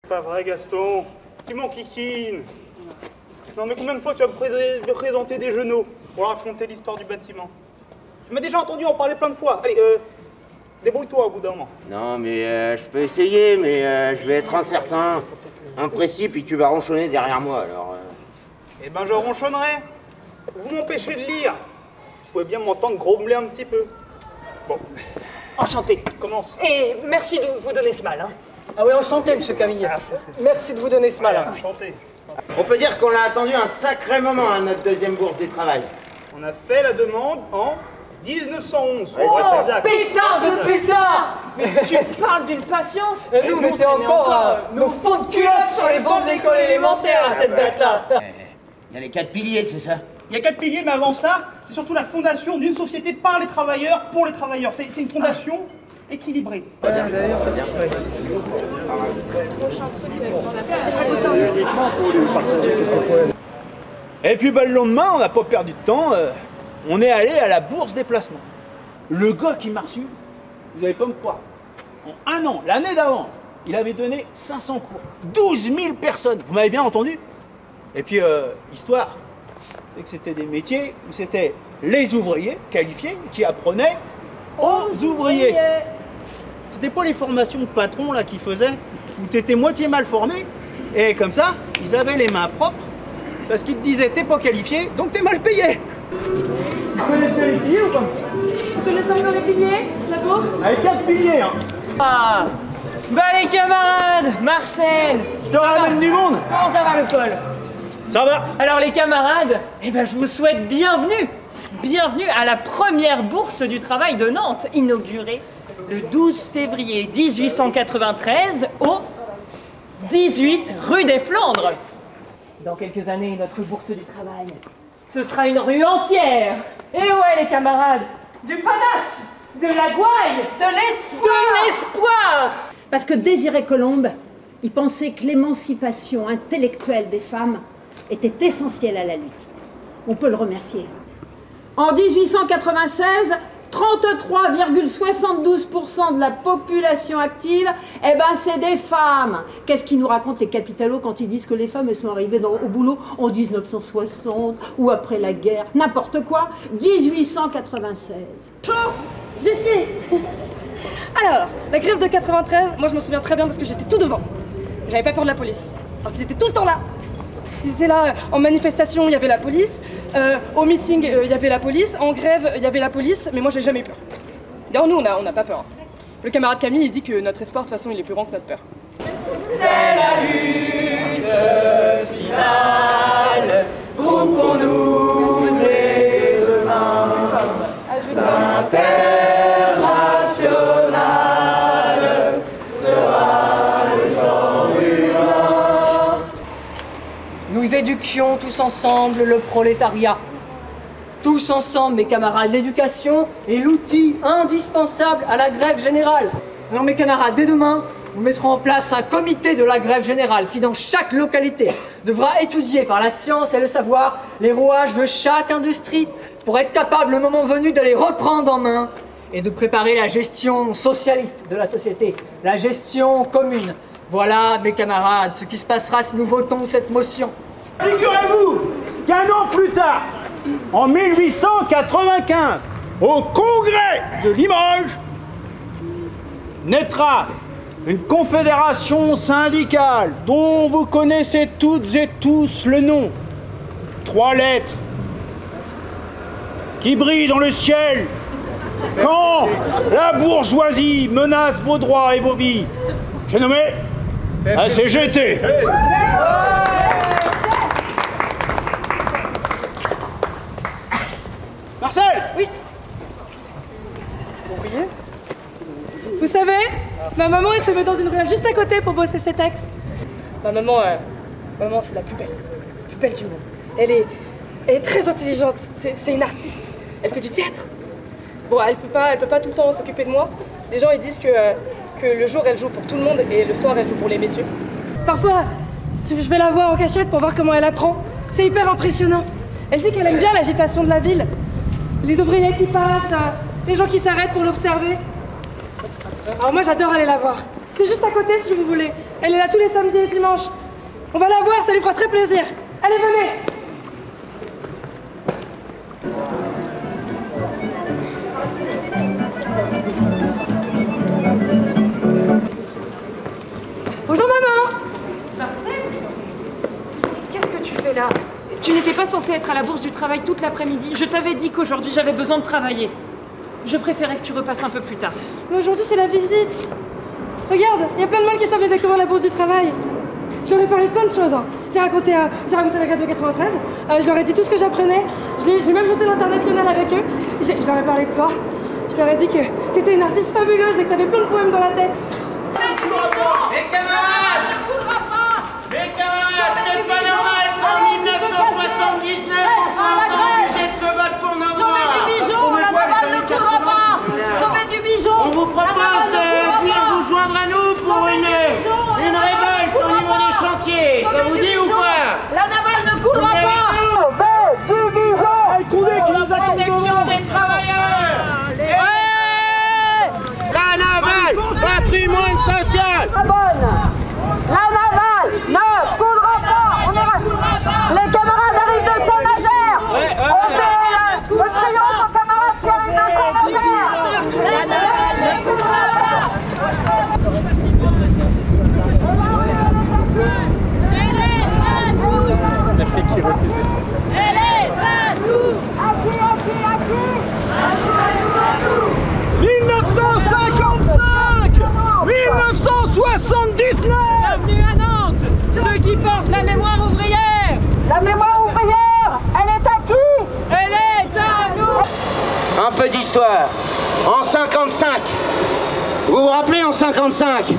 Pas vrai, Gaston. Tu m'enquiquines. Non, mais combien de fois tu vas me présenter des genoux pour raconter l'histoire du bâtiment? Tu m'as déjà entendu en parler plein de fois. Allez, débrouille-toi au bout d'un moment. Non, mais je peux essayer, mais je vais être incertain, imprécis, puis tu vas ronchonner derrière moi, alors... Eh ben, je ronchonnerai. Vous m'empêchez de lire. Vous pouvez bien m'entendre grommeler un petit peu. Bon. Enchanté. Commence. Et merci de vous donner ce mal. Hein. Ah oui, enchanté, monsieur Camille. Merci de vous donner ce mal. Hein. Enchanté. On peut dire qu'on a attendu un sacré moment à notre deuxième bourse du travail. On a fait la demande en 1911. Ouais, Oh, c'est exact. pétard de pétard. Mais tu parles d'une patience. Nous, on mettait encore nos fonds de culottes sur les bancs de l'école élémentaire à cette date-là. Il y a les 4 piliers, c'est ça? Il y a 4 piliers, mais avant ça, c'est surtout la fondation d'une société par les travailleurs, pour les travailleurs. C'est une fondation équilibrée. Et puis le lendemain, on n'a pas perdu de temps, on est allé à la bourse des placements. Le gars qui m'a reçu, vous n'allez pas me croire, en un an, l'année d'avant, il avait donné 500 cours, 12 000 personnes, vous m'avez bien entendu? Et puis, histoire, c'est que c'était des métiers où c'était les ouvriers qualifiés qui apprenaient aux ouvriers. C'était pas les formations de patrons là qu'ils faisaient, où tu étais moitié mal formé, et comme ça, ils avaient les mains propres, parce qu'ils te disaient t'es pas qualifié, donc t'es mal payé. Vous connaissez les piliers ou pas? Vous connaissez encore les piliers, la bourse? Avec 4 piliers, hein. Ah, bah les camarades, Marcel. Je te ramène du monde. Comment ça va le Paul? Ça va? Alors les camarades, eh ben, je vous souhaite bienvenue. Bienvenue à la première bourse du travail de Nantes, inaugurée le 12 février 1893 au 18 rue des Flandres. Dans quelques années, notre bourse du travail, ce sera une rue entière. Et ouais les camarades, du panache, de la gouaille, de l'espoir. Parce que Désiré Colombe, il pensait que l'émancipation intellectuelle des femmes était essentielle à la lutte. On peut le remercier. En 1896, 33,72% de la population active, eh ben c'est des femmes. Qu'est-ce qu'ils nous racontent les capitalos quand ils disent que les femmes elles sont arrivées au boulot en 1960 ou après la guerre? N'importe quoi. 1896. Chaud, j'y suis. Alors, la grève de 93, moi je m'en souviens très bien parce que j'étais tout devant. J'avais pas peur de la police. Alors qu'ils étaient tout le temps là. Ils étaient là en manifestation, il y avait la police. Au meeting, il y avait la police. En grève, il y avait la police. Mais moi, j'ai jamais eu peur. D'ailleurs, nous, on n'a pas peur. Le camarade Camille, il dit que notre espoir, de toute façon, il est plus grand que notre peur. C'est la lutte finale. Groupons-nous et demain. International sera le genre humain. Nous éduquions tous ensemble le prolétariat. Tous ensemble, mes camarades, l'éducation est l'outil indispensable à la grève générale. Alors mes camarades, dès demain, nous mettrons en place un comité de la grève générale qui, dans chaque localité, devra étudier par la science et le savoir les rouages de chaque industrie pour être capable, le moment venu, de les reprendre en main et de préparer la gestion socialiste de la société, la gestion commune. Voilà, mes camarades, ce qui se passera si nous votons cette motion. Figurez-vous qu'un an plus tard, en 1895, au congrès de Limoges, naîtra une confédération syndicale dont vous connaissez toutes et tous le nom. 3 lettres qui brillent dans le ciel quand la bourgeoisie menace vos droits et vos vies. J'ai nommé la CGT. Marcel! Oui. Vous savez, ma maman, elle se met dans une ruelle juste à côté pour bosser ses textes. Ma maman, c'est la plus belle du monde. Elle est très intelligente, c'est une artiste. Elle fait du théâtre. Bon, elle peut pas tout le temps s'occuper de moi. Les gens, ils disent que le jour, elle joue pour tout le monde et le soir, elle joue pour les messieurs. Parfois, je vais la voir en cachette pour voir comment elle apprend. C'est hyper impressionnant. Elle dit qu'elle aime bien l'agitation de la ville. Les ouvriers qui passent, les gens qui s'arrêtent pour l'observer. Alors moi, j'adore aller la voir. C'est juste à côté si vous voulez. Elle est là tous les samedis et dimanches. On va la voir, ça lui fera très plaisir. Allez, venez. Bonjour maman. Marcel, qu'est-ce que tu fais là? Tu n'étais pas censée être à la Bourse du Travail toute l'après-midi. Je t'avais dit qu'aujourd'hui j'avais besoin de travailler. Je préférais que tu repasses un peu plus tard. Mais aujourd'hui c'est la visite. Regarde, il y a plein de monde qui sont venus découvrir la Bourse du Travail. Je leur ai parlé de plein de choses. Hein. J'ai raconté la grade de 93. Je leur ai dit tout ce que j'apprenais. J'ai même joué l'international avec eux. Je leur ai parlé de toi. Je leur ai dit que t'étais une artiste fabuleuse et que t'avais plein de poèmes dans la tête. Mes camarades, c'est pas normal qu'en 1979, on soit encore obligé de se battre pour nos droits. Sauvez du bijon, la navale ne coulera pas. Sauvez du bijon. On vous propose de venir vous joindre à nous pour une révolte au niveau des chantiers. Ça vous dit ou pas? La navale ne coulera pas. Sauvez du bijon. Protection des travailleurs. La navale, patrimoine social. La bonne. La navale ne coulera pas. On est... Les camarades arrivent de Saint-Nazaire. On fait le triomphe aux camarades qui arrivent de Saint-Nazaire. La navale ne coulera pas. La fille qui refuse de... Elle est à nous. À nous. 1955 1979. Bienvenue à Nantes, ceux qui portent la mémoire ouvrière. La mémoire ouvrière, elle est à qui? Elle est à nous. Un peu d'histoire. En 55, vous vous rappelez en 55?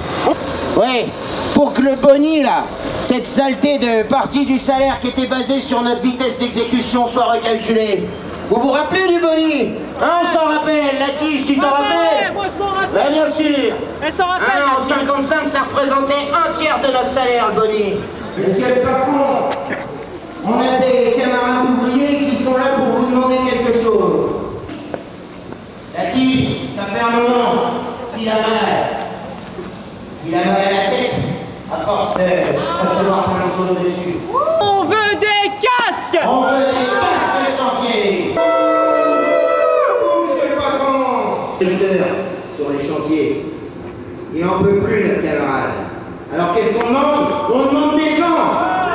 Oui, pour que le boni là, cette saleté de partie du salaire qui était basée sur notre vitesse d'exécution soit recalculée. Vous vous rappelez du boni? Hein, on s'en rappelle, la tige, tu t'en rappelles? Moi je m'en rappelle. Ben, bien sûr. Elle s'en rappelle. Hein, en 55, ça représentait un tiers de notre salaire, le boni. Monsieur le patron, on a des camarades ouvriers qui sont là pour vous demander quelque chose. La tige, ça fait un moment qu'il a mal. Il a mal à la tête, à force de s'asseoir plein de choses dessus. On veut des casques. On veut des casques de chantier. Monsieur le patron, directeur sur les chantiers, il n'en peut plus, notre camarade. Alors qu'est-ce qu'on demande? On demande des gants,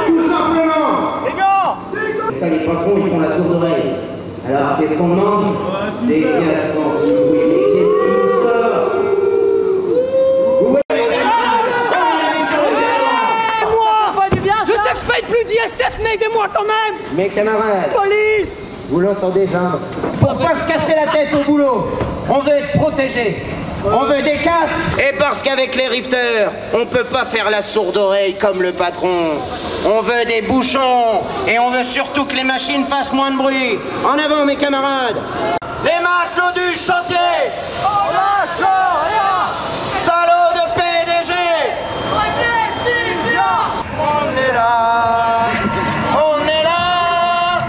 tout simplement. Les gants! Et ça, les patrons, ils font la sourde oreille. Alors qu'est-ce qu'on demande? Des casques anti. Oui, mais qu'est-ce qui nous sort? Je sais que je paye plus d'ISF, mais aidez-moi quand même. Mes camarades, Police. vous l'entendez, geindre? Pour pas se casser la tête au boulot, on veut être protégé. On veut des casques. Et parce qu'avec les rifters, on peut pas faire la sourde oreille comme le patron. On veut des bouchons. Et on veut surtout que les machines fassent moins de bruit. En avant, mes camarades. Les matelots du chantier. Salaud de PDG. On est là. On est là.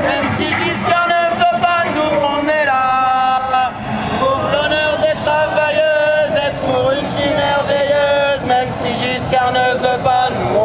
Même si Giscard ne veut pas nous, on est là. Pour l'honneur des travailleuses et pour une vie merveilleuse. Même si Giscard ne veut pas nous,